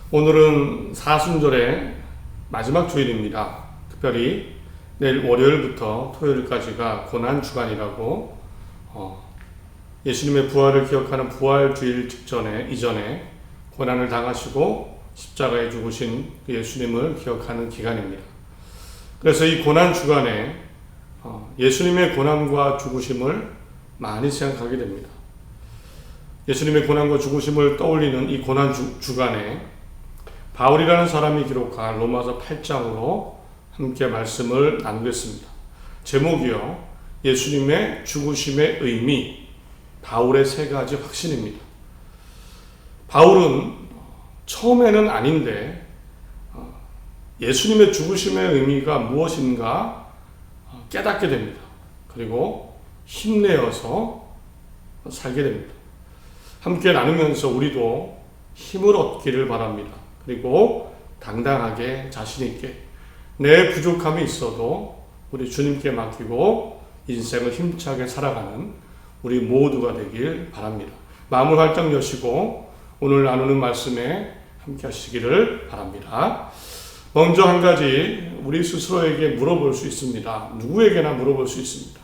오늘은 사순절의 마지막 주일입니다. 특별히 내일 월요일부터 토요일까지가 고난주간이라고 예수님의 부활을 기억하는 부활주일 이전에 고난을 당하시고 십자가에 죽으신 예수님을 기억하는 기간입니다. 그래서 이 고난주간에 예수님의 고난과 죽으심을 많이 생각하게 됩니다. 예수님의 고난과 죽으심을 떠올리는 이 고난주간에 바울이라는 사람이 기록한 로마서 8장으로 함께 말씀을 나누겠습니다. 제목이요, 예수님의 죽으심의 의미, 바울의 세 가지 확신입니다. 바울은 처음에는 아닌데 예수님의 죽으심의 의미가 무엇인가 깨닫게 됩니다. 그리고 힘내어서 살게 됩니다. 함께 나누면서 우리도 힘을 얻기를 바랍니다. 그리고 당당하게 자신있게 내 부족함이 있어도 우리 주님께 맡기고 인생을 힘차게 살아가는 우리 모두가 되길 바랍니다. 마음을 활짝 여시고 오늘 나누는 말씀에 함께 하시기를 바랍니다. 먼저 한 가지 우리 스스로에게 물어볼 수 있습니다. 누구에게나 물어볼 수 있습니다.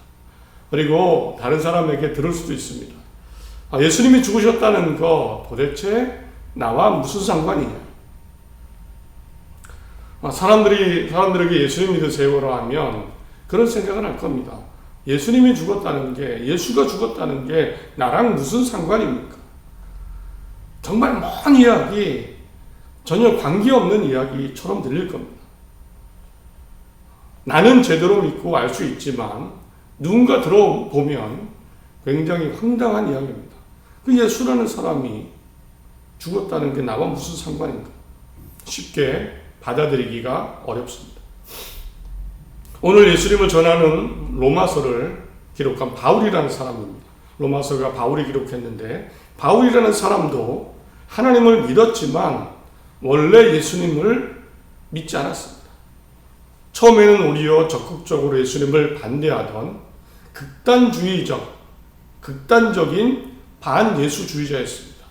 그리고 다른 사람에게 들을 수도 있습니다. 예수님이 죽으셨다는 거 도대체 나와 무슨 상관이냐? 사람들에게 예수님 믿으세요라 하면 그런 생각을 할 겁니다. 예수님이 죽었다는 게, 예수가 죽었다는 게 나랑 무슨 상관입니까? 정말 먼 이야기, 전혀 관계없는 이야기처럼 들릴 겁니다. 나는 제대로 믿고 알 수 있지만 누군가 들어보면 굉장히 황당한 이야기입니다. 그 예수라는 사람이 죽었다는 게 나와 무슨 상관인가? 쉽게 받아들이기가 어렵습니다. 오늘 예수님을 전하는 로마서를 기록한 바울이라는 사람입니다. 로마서가 바울이 기록했는데 바울이라는 사람도 하나님을 믿었지만 원래 예수님을 믿지 않았습니다. 처음에는 오히려 적극적으로 예수님을 반대하던 극단적인 반예수주의자였습니다.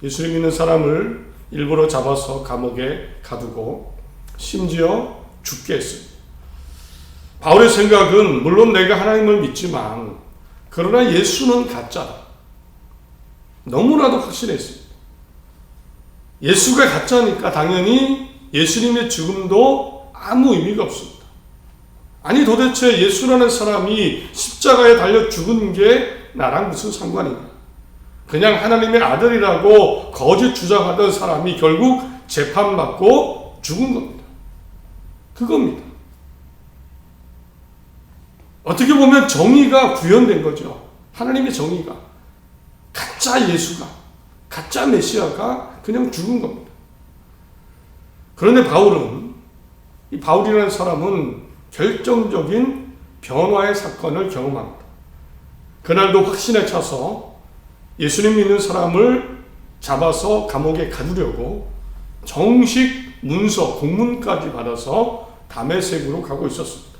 예수님 믿는 사람을 일부러 잡아서 감옥에 가두고 심지어 죽게 했습니다. 바울의 생각은 물론 내가 하나님을 믿지만 그러나 예수는 가짜다. 너무나도 확신했습니다. 예수가 가짜니까 당연히 예수님의 죽음도 아무 의미가 없습니다. 아니 도대체 예수라는 사람이 십자가에 달려 죽은 게 나랑 무슨 상관이냐? 그냥 하나님의 아들이라고 거짓 주장하던 사람이 결국 재판받고 죽은 겁니다. 그겁니다. 어떻게 보면 정의가 구현된 거죠. 하나님의 정의가. 가짜 예수가, 가짜 메시아가 그냥 죽은 겁니다. 그런데 바울이라는 사람은 결정적인 변화의 사건을 경험합니다. 그날도 확신에 차서 예수님 믿는 사람을 잡아서 감옥에 가두려고 정식 문서, 공문까지 받아서 다메섹으로 가고 있었습니다.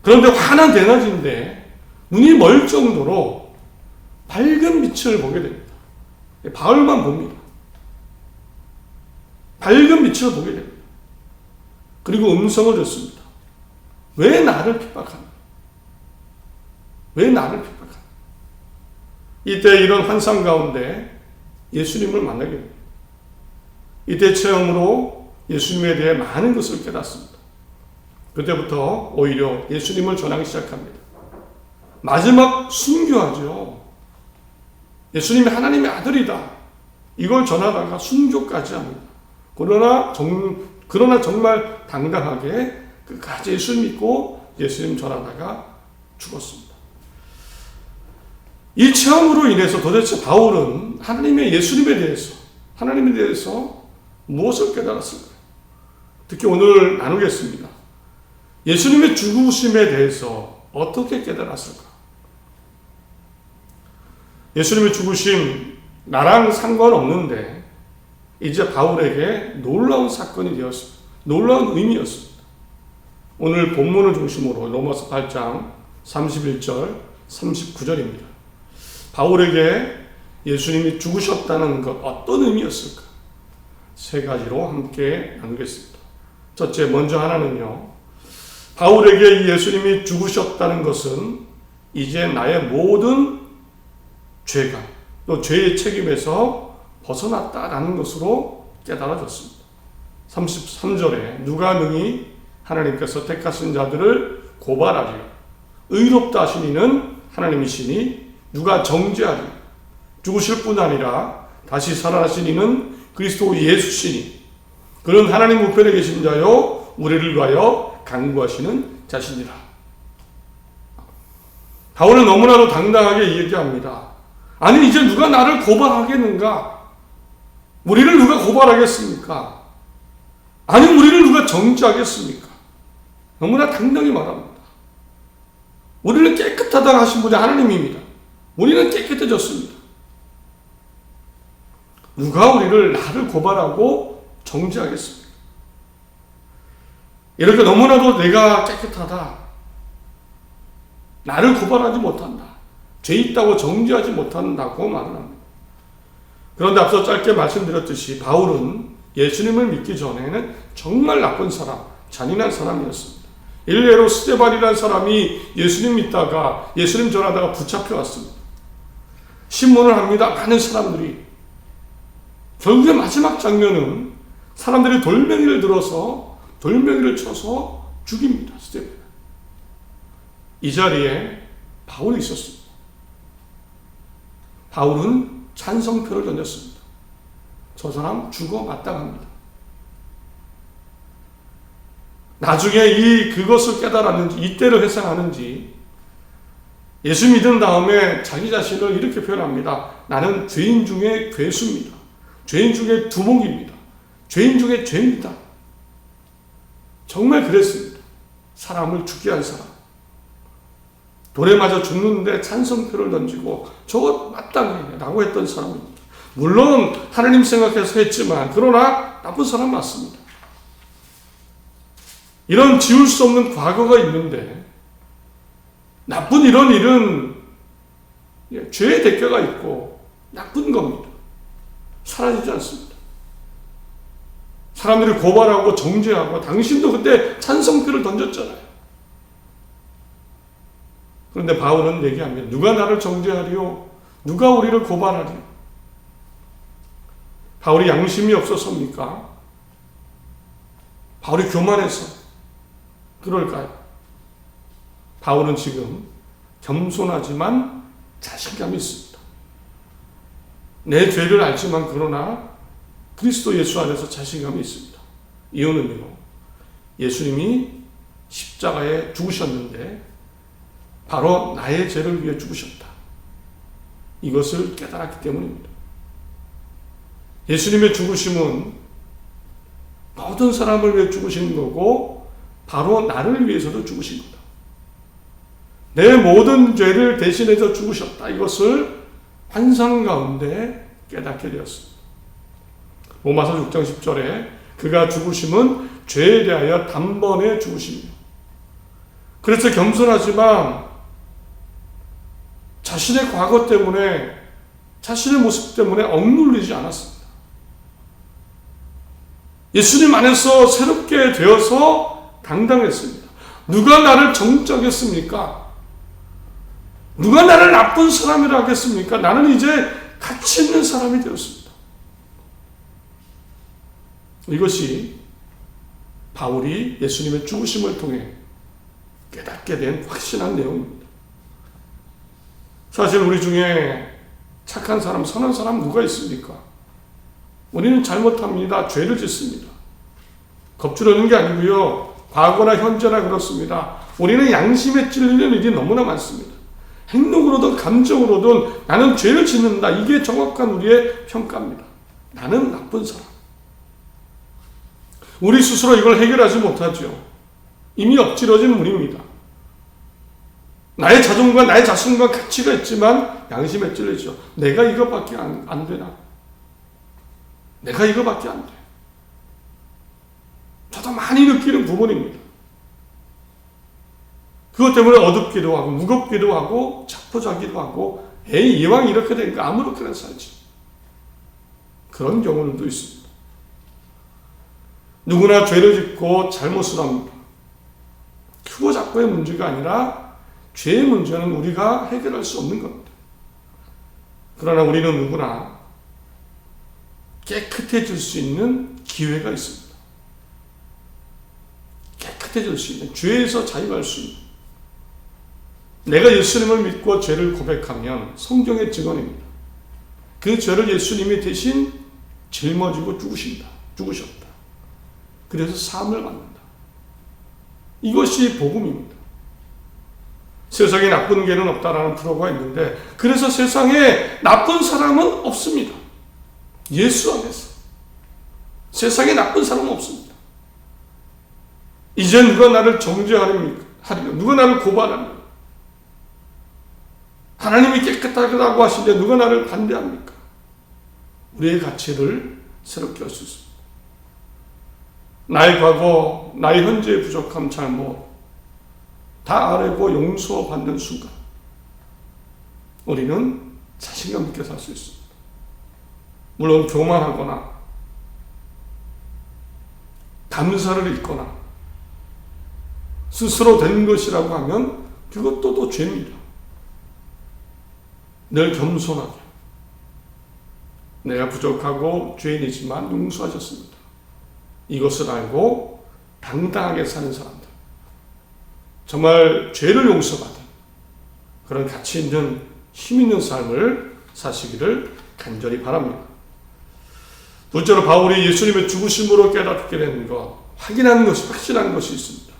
그런데 환한 대낮인데 눈이 멀 정도로 밝은 빛을 보게 됩니다. 바울만 봅니다. 밝은 빛을 보게 됩니다. 그리고 음성을 듣습니다. 왜 나를 핍박하나? 왜 나를 핍박하나? 이때 이런 환상 가운데 예수님을 만나게 됩니다. 이때 체험으로 예수님에 대해 많은 것을 깨닫습니다. 그때부터 오히려 예수님을 전하기 시작합니다. 마지막 순교하죠. 예수님이 하나님의 아들이다. 이걸 전하다가 순교까지 합니다. 그러나 정말 당당하게 끝까지 예수 믿고 예수님 전하다가 죽었습니다. 이 체험으로 인해서 도대체 바울은 하나님에 대해서 무엇을 깨달았을까요? 특히 오늘 나누겠습니다. 예수님의 죽으심에 대해서 어떻게 깨달았을까? 예수님의 죽으심, 나랑 상관없는데 이제 바울에게 놀라운 사건이 되었습니다. 놀라운 의미였습니다. 오늘 본문을 중심으로 로마서 8장 31절, 39절입니다. 바울에게 예수님이 죽으셨다는 것 어떤 의미였을까? 세 가지로 함께 나누겠습니다. 첫째, 먼저 하나는요, 바울에게 예수님이 죽으셨다는 것은 이제 나의 모든 죄가 또 죄의 책임에서 벗어났다라는 것으로 깨달아졌습니다. 33절에 누가 능히 하나님께서 택하신 자들을 고발하리요, 의롭다 하신 이는 하나님이시니 누가 정죄하리요, 죽으실 뿐 아니라 다시 살아나신 이는 그리스도 예수시니 그는 하나님 우편에 계신 자요 우리를 위하여 간구하시는 자신이라. 바울은 너무나도 당당하게 얘기합니다. 아니, 이제 누가 나를 고발하겠는가? 우리를 누가 고발하겠습니까? 아니, 우리를 누가 정죄하겠습니까? 너무나 당당히 말합니다. 우리는 깨끗하다고 하신 분이 하나님입니다. 우리는 깨끗해졌습니다. 누가 나를 고발하고 정죄하겠습니까? 이렇게 너무나도 내가 깨끗하다, 나를 고발하지 못한다, 죄 있다고 정죄하지 못한다고 말을 합니다. 그런데 앞서 짧게 말씀드렸듯이 바울은 예수님을 믿기 전에는 정말 나쁜 사람, 잔인한 사람이었습니다. 일례로 스데반이라는 사람이 예수님 믿다가 예수님 전하다가 붙잡혀 왔습니다. 신문을 합니다. 많은 사람들이. 결국에 마지막 장면은 사람들이 돌멩이를 들어서 돌멩이를 쳐서 죽입니다. 스데반. 이 자리에 바울이 있었습니다. 바울은 찬성표를 던졌습니다. 저 사람 죽어 마땅합니다. 나중에 그것을 깨달았는지, 이때를 회상하는지, 예수 믿은 다음에 자기 자신을 이렇게 표현합니다. 나는 죄인 중에 괴수입니다. 죄인 중에 두목입니다. 죄인 중에 죄입니다. 정말 그랬습니다. 사람을 죽게 한 사람. 돌에 맞아 죽는데 찬성표를 던지고 저것 마땅해 라고 했던 사람입니다. 물론 하나님 생각해서 했지만 그러나 나쁜 사람 맞습니다. 이런 지울 수 없는 과거가 있는데 나쁜 이런 일은 죄의 대가가 있고 나쁜 겁니다. 사라지지 않습니다. 사람들이 고발하고 정죄하고 당신도 그때 찬성표를 던졌잖아요. 그런데 바울은 얘기합니다. 누가 나를 정죄하리요? 누가 우리를 고발하리요? 바울이 양심이 없어서입니까? 바울이 교만해서 그럴까요? 바울은 지금 겸손하지만 자신감이 있습니다. 내 죄를 알지만 그러나 그리스도 예수 안에서 자신감이 있습니다. 이유는요, 예수님이 십자가에 죽으셨는데 바로 나의 죄를 위해 죽으셨다. 이것을 깨달았기 때문입니다. 예수님의 죽으심은 모든 사람을 위해 죽으신 거고 바로 나를 위해서도 죽으신 거다. 내 모든 죄를 대신해서 죽으셨다. 이것을 환상 가운데 깨닫게 되었습니다. 로마서 6장 10절에 그가 죽으심은 죄에 대하여 단번에 죽으심이요. 그래서 겸손하지만 자신의 과거 때문에, 자신의 모습 때문에 억눌리지 않았습니다. 예수님 안에서 새롭게 되어서 당당했습니다. 누가 나를 정죄하겠습니까? 누가 나를 나쁜 사람이라 하겠습니까? 나는 이제 가치 있는 사람이 되었습니다. 이것이 바울이 예수님의 죽으심을 통해 깨닫게 된 확신한 내용입니다. 사실 우리 중에 착한 사람, 선한 사람 누가 있습니까? 우리는 잘못합니다. 죄를 짓습니다. 겁주려는 게 아니고요. 과거나 현재나 그렇습니다. 우리는 양심에 찔리는 일이 너무나 많습니다. 행동으로든 감정으로든 나는 죄를 짓는다. 이게 정확한 우리의 평가입니다. 나는 나쁜 사람. 우리 스스로 이걸 해결하지 못하죠. 이미 엎질러진 물입니다. 나의 자존과 나의 자신과 가치가 있지만 양심에 찔리죠. 내가 이것밖에 안 되나? 내가 이거밖에 안 돼. 저도 많이 느끼는 부분입니다. 그것 때문에 어둡기도 하고 무겁기도 하고 자포자기도 하고 에이, 이왕 이렇게 되니까 아무렇게나 살지. 그런 경우도 있습니다. 누구나 죄를 짓고 잘못을 합니다. 크고 작고의 문제가 아니라 죄의 문제는 우리가 해결할 수 없는 겁니다. 그러나 우리는 누구나 깨끗해질 수 있는 기회가 있습니다. 깨끗해질 수 있는, 죄에서 자유할 수 있는. 내가 예수님을 믿고 죄를 고백하면 성경의 증언입니다. 그 죄를 예수님이 대신 짊어지고 죽으셨다. 그래서 사함을 받는다. 이것이 복음입니다. 세상에 나쁜 개는 없다라는 프로가 있는데, 그래서 세상에 나쁜 사람은 없습니다. 예수 안에서 세상에 나쁜 사람은 없습니다. 이제 누가 나를 정죄하리까? 누가 나를 고발합니까? 하나님이 깨끗하다고 하시는데 누가 나를 반대합니까? 우리의 가치를 새롭게 할 수 있습니다. 나의 과거, 나의 현재의 부족함, 잘못 다 알고 용서받는 순간 우리는 자신감 있게 살 수 있습니다. 물론 교만하거나 감사를 잊거나 스스로 된 것이라고 하면 그것도 또 죄입니다. 늘 겸손하게 내가 부족하고 죄인이지만 용서하셨습니다. 이것을 알고 당당하게 사는 사람들, 정말 죄를 용서받은 그런 가치 있는 힘 있는 삶을 사시기를 간절히 바랍니다. 둘째로 바울이 예수님의 죽으심으로 깨닫게 된 것, 확신한 것이 있습니다.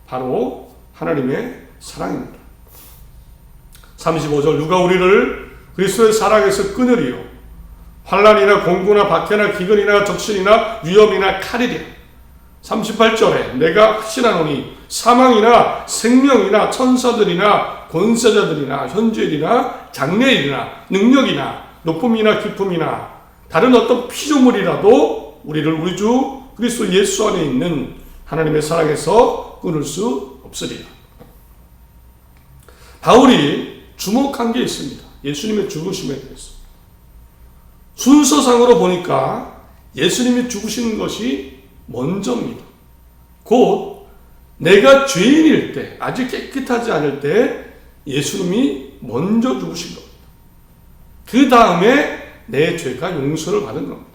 바로 하나님의 사랑입니다. 35절, 누가 우리를 그리스도의 사랑에서 끊으리요? 환난이나 공고나 박해나 기근이나 적신이나 위험이나 칼이랴. 38절에 내가 확신하노니 사망이나 생명이나 천사들이나 권세자들이나 현재일이나 장래일이나 능력이나 높음이나 깊음이나 다른 어떤 피조물이라도 우리를 우리 주 그리스도 예수 안에 있는 하나님의 사랑에서 끊을 수 없으리라. 바울이 주목한 게 있습니다. 예수님의 죽으심에 대해서. 순서상으로 보니까 예수님이 죽으시는 것이 먼저입니다. 곧 내가 죄인일 때, 아직 깨끗하지 않을 때 예수님이 먼저 죽으신 겁니다. 그 다음에 내 죄가 용서를 받은 겁니다.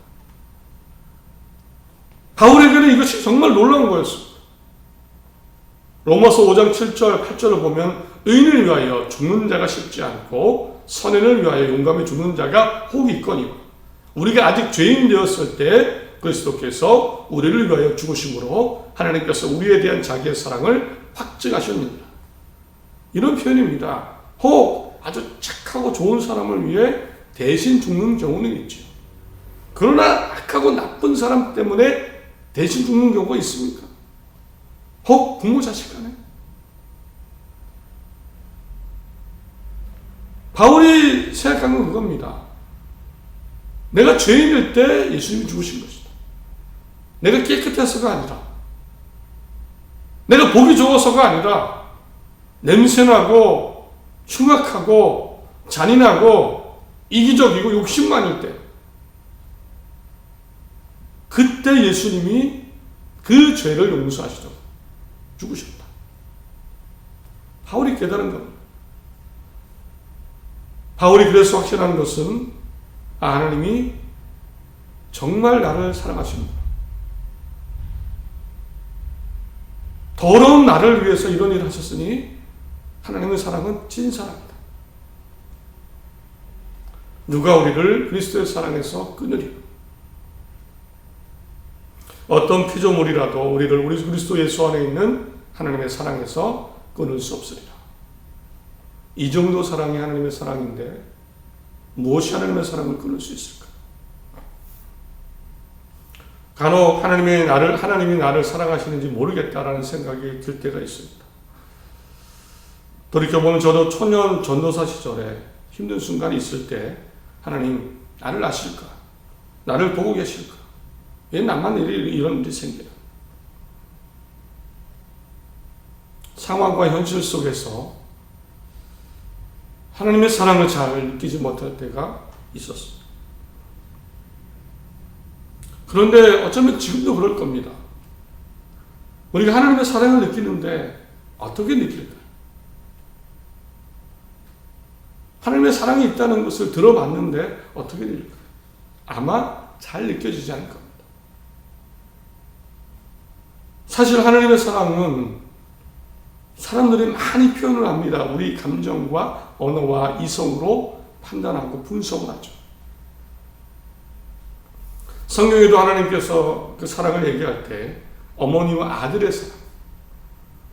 바울에게는 이것이 정말 놀라운 거였습니다. 로마서 5장 7절, 8절을 보면 의인을 위하여 죽는 자가 쉽지 않고 선인을 위하여 용감히 죽는 자가 혹 있거니와, 우리가 아직 죄인 되었을 때 그리스도께서 우리를 위하여 죽으심으로 하나님께서 우리에 대한 자기의 사랑을 확증하셨느니라. 이런 표현입니다. 혹 아주 착하고 좋은 사람을 위해 대신 죽는 경우는 있죠. 그러나 악하고 나쁜 사람 때문에 대신 죽는 경우가 있습니까? 혹 부모 자식 간에? 바울이 생각한 건 그겁니다. 내가 죄인일 때 예수님이 죽으신 것이다. 내가 깨끗해서가 아니라, 내가 보기 좋아서가 아니라, 냄새나고 흉악하고 잔인하고 이기적이고 욕심 많을 때, 그때 예수님이 그 죄를 용서하시도록 죽으셨다. 바울이 깨달은 겁니다. 바울이 그래서 확신한 것은 하나님이 정말 나를 사랑하십니다. 더러운 나를 위해서 이런 일을 하셨으니 하나님의 사랑은 진사랑이다. 누가 우리를 그리스도의 사랑에서 끊으리요? 어떤 피조물이라도 우리를 우리 그리스도 예수 안에 있는 하나님의 사랑에서 끊을 수 없으리라. 이 정도 사랑이 하나님의 사랑인데 무엇이 하나님의 사랑을 끊을 수 있을까? 간혹 하나님이 나를 사랑하시는지 모르겠다라는 생각이 들 때가 있습니다. 돌이켜보면 저도 초년 전도사 시절에 힘든 순간이 있을 때 하나님 나를 아실까? 나를 보고 계실까? 왜 나만 이런 일이 생겨요? 상황과 현실 속에서 하나님의 사랑을 잘 느끼지 못할 때가 있었습니다. 그런데 어쩌면 지금도 그럴 겁니다. 우리가 하나님의 사랑을 느끼는데 어떻게 느낄까요? 하나님의 사랑이 있다는 것을 들어봤는데 어떻게 느낄까요? 아마 잘 느껴지지 않을 겁니다. 사실 하나님의 사랑은 사람들이 많이 표현을 합니다. 우리 감정과 언어와 이성으로 판단하고 분석을 하죠. 성경에도 하나님께서 그 사랑을 얘기할 때 어머니와 아들의 사랑,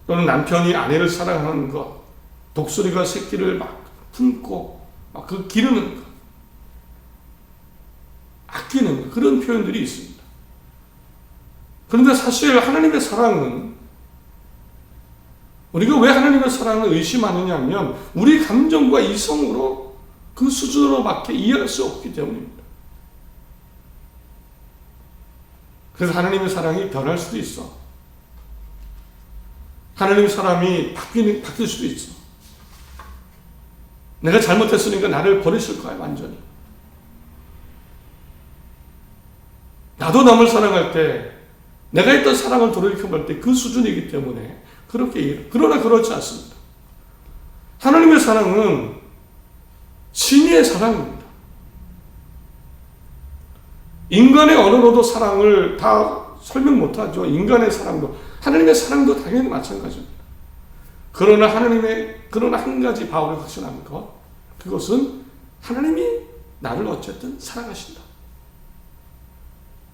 또는 남편이 아내를 사랑하는 것, 독수리가 새끼를 막 품고 막 그 기르는 것, 아끼는 것, 그런 표현들이 있습니다. 그런데 사실 하나님의 사랑은, 우리가 왜 하나님의 사랑을 의심하느냐 하면 우리 감정과 이성으로 그 수준으로밖에 이해할 수 없기 때문입니다. 그래서 하나님의 사랑이 변할 수도 있어. 하나님의 사람이 바뀔 수도 있어. 내가 잘못했으니까 나를 버리실 거야, 완전히. 나도 남을 사랑할 때, 내가 했던 사랑을 돌이켜볼 때 그 수준이기 때문에 그렇게 이해해요. 그러나 그렇지 않습니다. 하나님의 사랑은 신의 사랑입니다. 인간의 언어로도 사랑을 다 설명 못하죠. 인간의 사랑도. 하나님의 사랑도 당연히 마찬가지입니다. 그러나 한 가지 바울이 확신하는 것, 그것은 하나님이 나를 어쨌든 사랑하신다.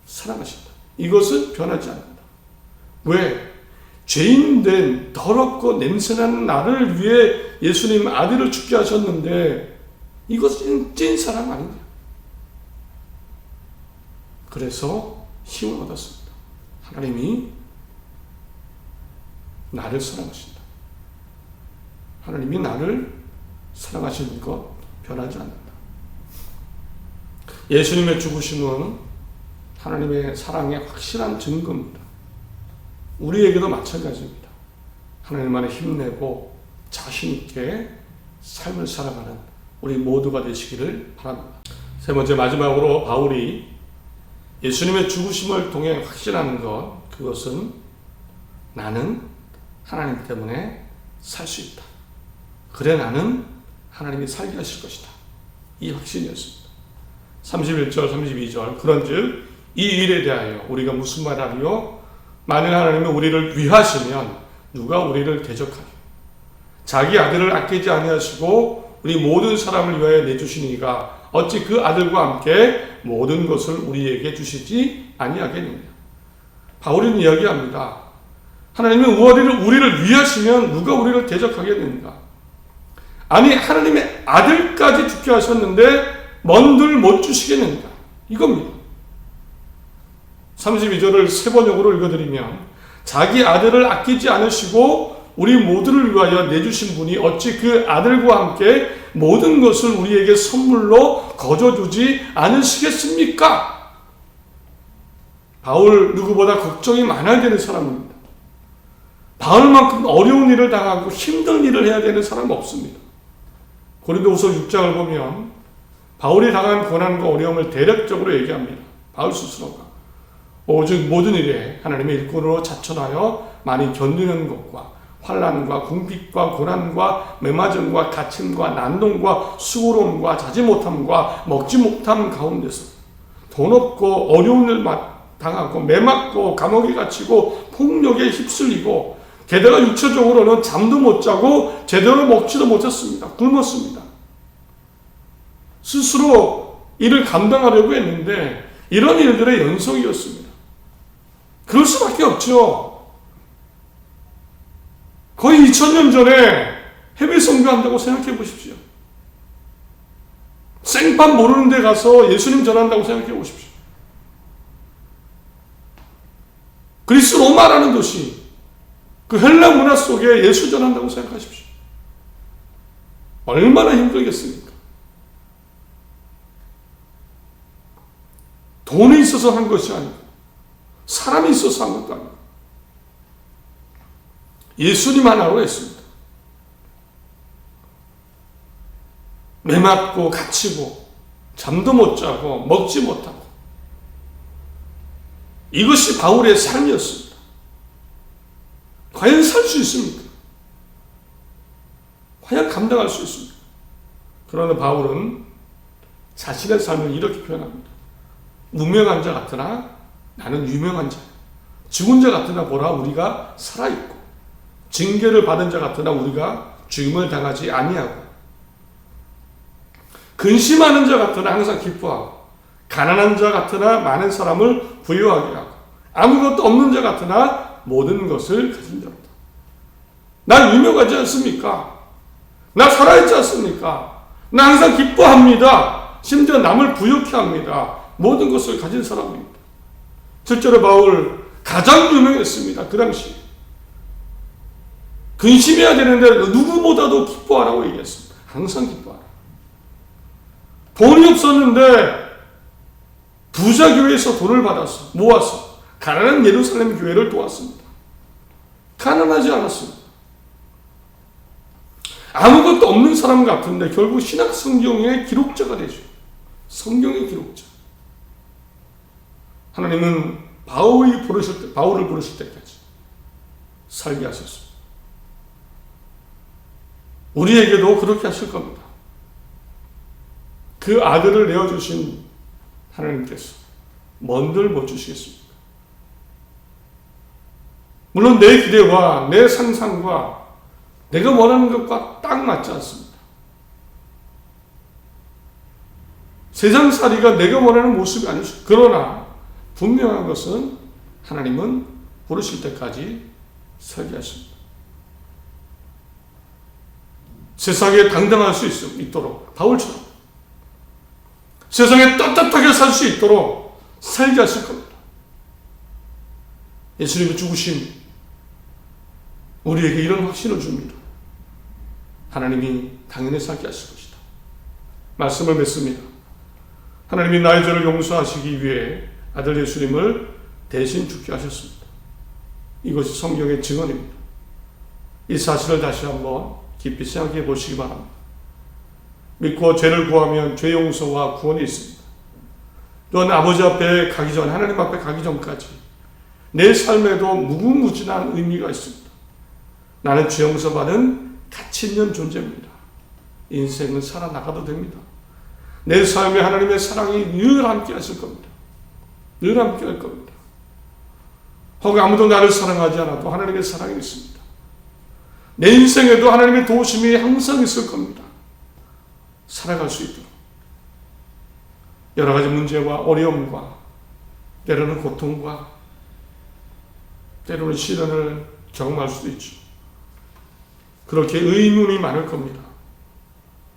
사랑하신다. 이것은 변하지 않는다. 왜? 죄인된 더럽고 냄새나는 나를 위해 예수님 아들을 죽게 하셨는데 이것은 찐 사랑 아니냐. 그래서 힘을 얻었습니다. 하나님이 나를 사랑하신다. 하나님이 나를 사랑하시는 것 변하지 않는다. 예수님의 죽으심은 하나님의 사랑의 확실한 증거입니다. 우리에게도 마찬가지입니다. 하나님 안에 힘내고 자신 있게 삶을 살아가는 우리 모두가 되시기를 바랍니다. 세 번째, 마지막으로 바울이 예수님의 죽으심을 통해 확신하는 것, 그것은 나는 하나님 때문에 살 수 있다. 그래 나는 하나님이 살게 하실 것이다. 이 확신이었습니다. 31절, 32절 그런즉 이 일에 대하여 우리가 무슨 말하리요? 만일 하나님이 우리를 위하시면 누가 우리를 대적하리요? 자기 아들을 아끼지 아니하시고 우리 모든 사람을 위하여 내주시니가 어찌 그 아들과 함께 모든 것을 우리에게 주시지 아니하겠느냐. 바울은 이야기합니다. 하나님이 우리를 위하시면 누가 우리를 대적하겠는가? 아니 하나님의 아들까지 죽게 하셨는데 뭔들 못 주시겠는가? 이겁니다. 32절을 세 번역으로 읽어드리면 자기 아들을 아끼지 않으시고 우리 모두를 위하여 내주신 분이 어찌 그 아들과 함께 모든 것을 우리에게 선물로 거저주지 않으시겠습니까? 바울 누구보다 걱정이 많아야 되는 사람입니다. 바울만큼 어려운 일을 당하고 힘든 일을 해야 되는 사람은 없습니다. 고린도후서 6장을 보면 바울이 당한 고난과 어려움을 대략적으로 얘기합니다. 바울 스스로가 오직 모든 일에 하나님의 일꾼으로 자천하여 많이 견디는 것과 환난과 궁핍과 고난과 매맞음과 갇힘과 난동과 수고로움과 자지 못함과 먹지 못함 가운데서 돈 없고 어려운 일 당하고 매맞고 감옥에 갇히고 폭력에 휩쓸리고 게다가 육체적으로는 잠도 못 자고 제대로 먹지도 못했습니다. 굶었습니다. 스스로 이를 감당하려고 했는데 이런 일들의 연속이었습니다. 그럴 수밖에 없죠. 거의 2000년 전에 해외 선교한다고 생각해 보십시오. 생판 모르는 데 가서 예수님 전한다고 생각해 보십시오. 그리스 로마라는 도시, 그 헬라 문화 속에 예수 전한다고 생각하십시오. 얼마나 힘들겠습니까? 돈이 있어서 한 것이 아니고 사람이 있어서 한 것도 아니고 예수님 하나로 했습니다. 매맞고 갇히고 잠도 못 자고 먹지 못하고 이것이 바울의 삶이었습니다. 과연 살 수 있습니까? 과연 감당할 수 있습니까? 그러나 바울은 자신의 삶을 이렇게 표현합니다. 무명한 자 같으나 나는 유명한 자야. 죽은 자 같으나 보라 우리가 살아있고 징계를 받은 자 같으나 우리가 죽임을 당하지 아니하고 근심하는 자 같으나 항상 기뻐하고 가난한 자 같으나 많은 사람을 부유하게 하고 아무것도 없는 자 같으나 모든 것을 가진 자로다. 나 유명하지 않습니까? 나 살아있지 않습니까? 나 항상 기뻐합니다. 심지어 남을 부유케 합니다. 모든 것을 가진 사람입니다. 실제로 바울 가장 유명했습니다. 그 당시 근심해야 되는데 누구보다도 기뻐하라고 얘기했습니다. 항상 기뻐하라. 돈이 없었는데 부자 교회에서 돈을 받아서 모아서 가난한 예루살렘 교회를 도왔습니다. 가난하지 않았습니다. 아무것도 없는 사람 같은데 결국 신약 성경의 기록자가 되죠. 성경의 기록자. 하나님은 바울을 부르실 때까지 살게 하셨습니다. 우리에게도 그렇게 하실 겁니다. 그 아들을 내어주신 하나님께서 뭔들 못 주시겠습니까? 물론 내 기대와 내 상상과 내가 원하는 것과 딱 맞지 않습니다. 세상살이가 내가 원하는 모습이 아닐 수 있습니다. 그러나 분명한 것은 하나님은 부르실 때까지 서게 하십니다. 세상에 당당할 수 있도록 바울처럼 세상에 떳떳하게 살 수 있도록 살게 하실 겁니다. 예수님의 죽으심 우리에게 이런 확신을 줍니다. 하나님이 당연히 살게 하실 것이다. 말씀을 맺습니다. 하나님이 나의 죄를 용서하시기 위해 아들 예수님을 대신 죽게 하셨습니다. 이것이 성경의 증언입니다. 이 사실을 다시 한번 깊이 생각해 보시기 바랍니다. 믿고 죄를 구하면 죄 용서와 구원이 있습니다. 또한 아버지 앞에 가기 전, 하나님 앞에 가기 전까지 내 삶에도 무궁무진한 의미가 있습니다. 나는 죄 용서받은 가치 있는 존재입니다. 인생은 살아나가도 됩니다. 내 삶에 하나님의 사랑이 늘 함께 하실 겁니다. 늘 함께 할 겁니다. 혹은 아무도 나를 사랑하지 않아도 하나님의 사랑이 있습니다. 내 인생에도 하나님의 도우심이 항상 있을 겁니다. 살아갈 수 있도록. 여러 가지 문제와 어려움과 때로는 고통과 때로는 시련을 경험할 수도 있죠. 그렇게 의문이 많을 겁니다.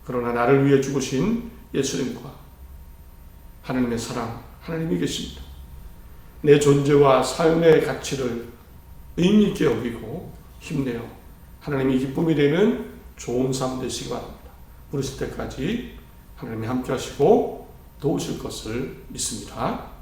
그러나 나를 위해 죽으신 예수님과 하나님의 사랑, 하나님이 계십니다. 내 존재와 삶의 가치를 의미 있게 여기고 힘내어 하나님이 기쁨이 되는 좋은 삶 되시기 바랍니다. 부르실 때까지 하나님이 함께 하시고 도우실 것을 믿습니다.